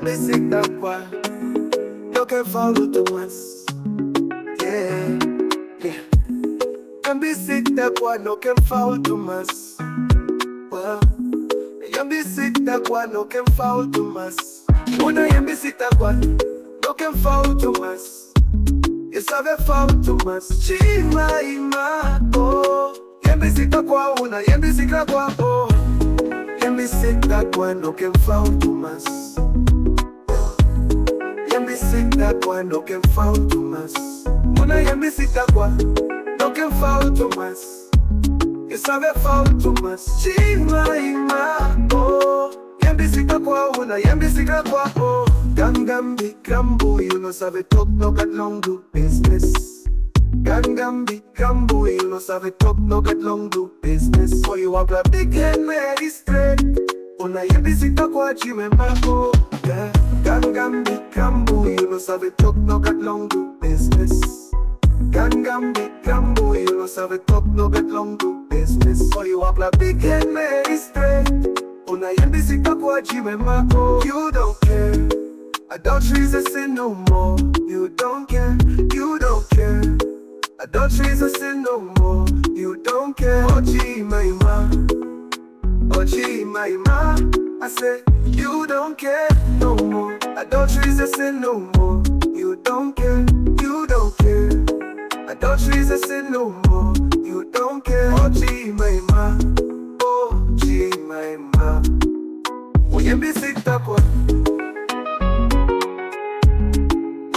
Yembisik takwa noken follow tumas. Yeah, yeah. Yembisik takwa noken follow tumas. Well, Yembisik takwa noken follow tumas. Una yembisik takwa noken follow tumas. You sabe follow tumas. Ji Mai Mah, oh. Yembisik takwa una yembisik takwa, oh. Yembisik takwa noken follow tumas. Yembisik takwa noken follow tumas. Una yembisik takwa noken follow tumas. You sabe follow tumas. Ji Mai Mah, oh. Yembisik takwa una yembisik takwa, oh. Gangambi gambo, you no sabe talk no got long do business. Gangambi gambo, you no sabe talk no got long do business. So you want a big head, meri straight. Una yembisik takwa Jemimah, oh. Yeah. Gangambi gambo, you no sabe talk no got long do business. Gangambi gambo, you no sabe talk no got long do business. So you want a big head, meri straight. Una yembisik takwa Jemimah, oh. You don't care. Adultery is a sin no more. You don't care, you don't care. Adultery is a sin no more. You don't care. Oh Ji Mai Mah, oh Ji Mai Mah. I say you don't care no more. Adultery is a sin no more. You don't care, you don't care. Adultery is a sin no more. You don't care. Oh Ji Mai Mah, oh Ji Mai Mah. Oh Yembisik takwa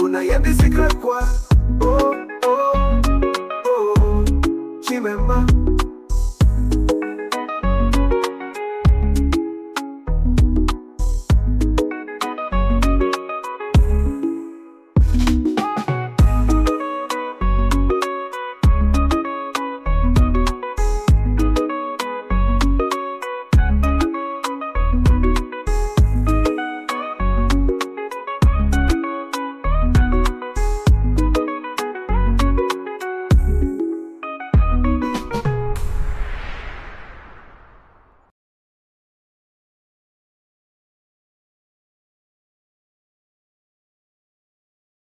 una yembisik takwa, oh, oh, oh, Jemimah.